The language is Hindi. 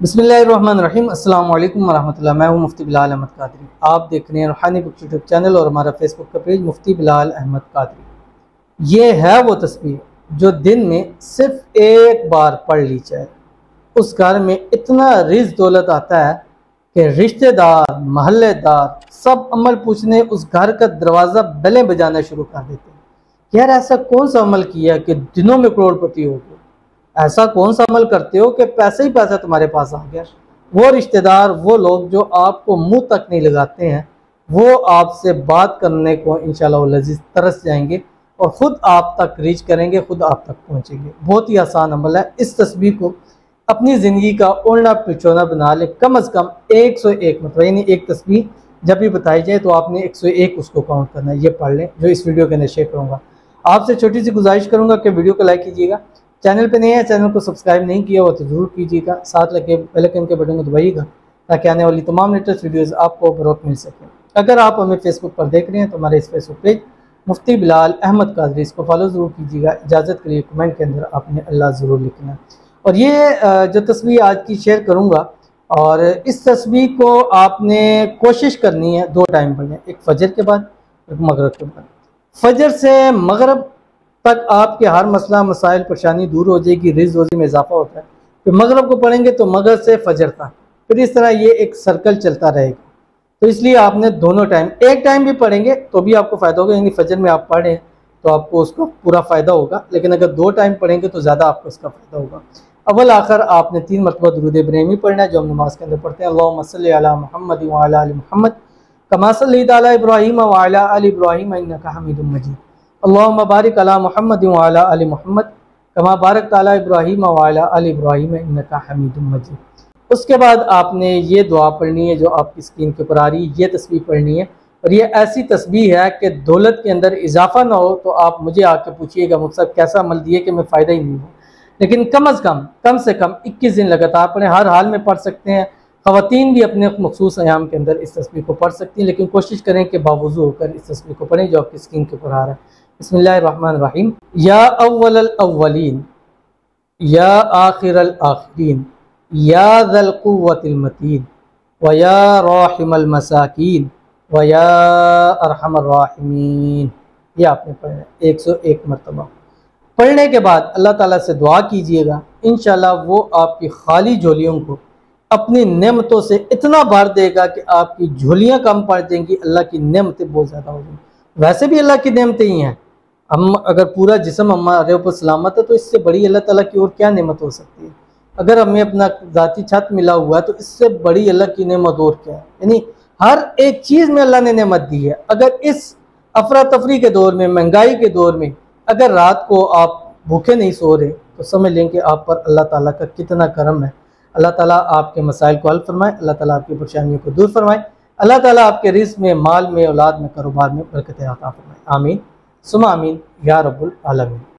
बिस्मिल्लाहिर्रहमानिर्रहीम अस्सलाम वालेकुम वरहमतुल्लाह। मैं हूं मुफ्ती बिलाल अहमद कादरी। आप देख रहे हैं रूहानी बुक्स यूट्यूब चैनल और हमारा फेसबुक का पेज मुफ्ती बिलाल अहमद कादरी। ये है वो तस्बीह जो दिन में सिर्फ एक बार पढ़ ली जाए, उस घर में इतना रिज़्क़ दौलत आता है कि रिश्तेदार महल्लेदार सब अमल पूछने उस घर का दरवाज़ा बेलें बजाना शुरू कर देते हैं। यार ऐसा कौन सा अमल किया कि दिनों में करोड़पति हो गए? ऐसा कौन सा अमल करते हो कि पैसा ही पैसा तुम्हारे पास आ गया? वो रिश्तेदार, वो लोग जो आपको मुंह तक नहीं लगाते हैं, वो आपसे बात करने को इंशाअल्लाह लजीज तरस जाएंगे और ख़ुद आप तक रीच करेंगे, ख़ुद आप तक पहुँचेंगे। बहुत ही आसान अमल है। इस तस्बीह को अपनी ज़िंदगी का ओढ़ना पिछोना बना ले। कम अज़ कम 101 मतलब, यानी एक तस्बीह जब भी बताई जाए तो आपने 101 उसको काउंट करना है। ये पढ़ लें जो इस वीडियो के अंदर शेयर करूँगा। आपसे छोटी सी गुजारिश करूँगा कि वीडियो को लाइक कीजिएगा, चैनल पे नए हैं, चैनल को सब्सक्राइब नहीं किया हो तो ज़रूर कीजिएगा, साथ लगे बेल आइकन के बटन को दबाइएगा ताकि आने वाली तमाम लेटेस्ट वीडियोस आपको बरोक्त मिल सके। अगर आप हमें फेसबुक पर देख रहे हैं तो हमारे इस फेसबुक पेज मुफ्ती बिलाल अहमद कादरी, इसको फॉलो ज़रूर कीजिएगा। इजाज़त के लिए कमेंट के अंदर आपने अल्लाह ज़रूर लिखना। और ये जो तस्बीह आज की शेयर करूँगा, और इस तस्बीह को आपने कोशिश करनी है 2 टाइम पढ़ें, एक फ़जर के बाद, एक मगरिब के बाद। फ़जर से मगरिब तक आपके हर मसला मसाइल परेशानी दूर हो जाएगी, रिज़्क़ रोज़ी में इजाफा होता है। फिर मगरिब को पढ़ेंगे तो मगरिब से फजर तक, फिर इस तरह ये एक सर्कल चलता रहेगा। तो इसलिए आपने दोनों टाइम, एक टाइम भी पढ़ेंगे तो भी आपको फ़ायदा होगा, यानी फजर में आप पढ़ें तो आपको उसका पूरा फ़ायदा होगा, लेकिन अगर 2 टाइम पढ़ेंगे तो ज़्यादा आपको उसका फ़ायदा होगा। अव्वल आखिर आपने 3 मरतबा दुरूद इब्राहिमी पढ़ना है जो हम नमाज के अंदर पढ़ते हैं। अल्लाहुम्मा सल्लि अला मुहम्मद व अला आलि मुहम्मद कमा सल्लैता अला इब्राहीम व अला आलि इब्राहीम इन्नका हमीदुम मजीद। अल्लाहुम्मा बारिक अला मुहम्मद व अला आलि मुहम्मद कमा बारकता अला इब्राहीम व अला आलि इब्राहीम इन्नका हमीदुम मजीद। उसके बाद आपने ये दुआ पढ़नी है जो आपकी स्क्रीन के ऊपर आ रही है, ये तस्बीह पढ़नी है। और ये ऐसी तस्बीह है कि दौलत के अंदर इजाफा ना हो तो आप मुझे आके पूछिएगा मुझसे कैसा अमल दिए कि मैं फ़ायदा ही नहीं हूँ। लेकिन कम से कम 21 दिन लगातार पढ़ें, हर हाल में पढ़ सकते हैं। ख़वातीन भी अपने मखसूस अयाम के अंदर इस तस्बीह को पढ़ सकती हैं, लेकिन कोशिश करें कि बावुज़ू होकर इस तस्बीह को पढ़ें जो आपकी स्क्रीन के ऊपर आ रहा है। बिस्मिल्लाहिर्रहमानिर्रहीम। या अव्वलल अव्वलीन या आखिरल आखिरीन या ज़ल कुव्वतिल मतीन व या राहिमल मसाकीन व या अरहमर राहिमीन। ये आपने पढ़ना है 101 मरतबा। पढ़ने के बाद अल्लाह ताला से दुआ कीजिएगा, इंशाल्लाह वो आपकी खाली झोलियों को अपनी नेमतों से इतना भर देगा कि आपकी झोलियाँ कम पड़ जाएंगी, अल्लाह की नेमतें बहुत ज़्यादा हो जाएंगी। वैसे भी अल्लाह की नेमतें ही हैं। हम अगर पूरा जिस्म हमारे ऊपर सलामत है तो इससे बड़ी अल्लाह ताला की और क्या नेमत हो सकती है? अगर हमें अपना ज़ाती छत मिला हुआ है तो इससे बड़ी अल्लाह की नेमत और क्या है? यानी हर एक चीज़ में अल्लाह ने नेमत दी है। अगर इस अफरा तफरी के दौर में, महंगाई के दौर में अगर रात को आप भूखे नहीं सो रहे तो समझ लें कि आप पर अल्लाह ताला का कितना करम है। अल्लाह ताला आपके मसाइल को हल फरमाए, अल्लाह ताला आपकी परेशानियों को दूर फरमाए, अल्लाह ताला आपके रिज़्क़ में, माल में, औलाद में, कारोबार में बरकत अता फरमाए। आमीन सुमा आमीन या रब्बुल आलमीन।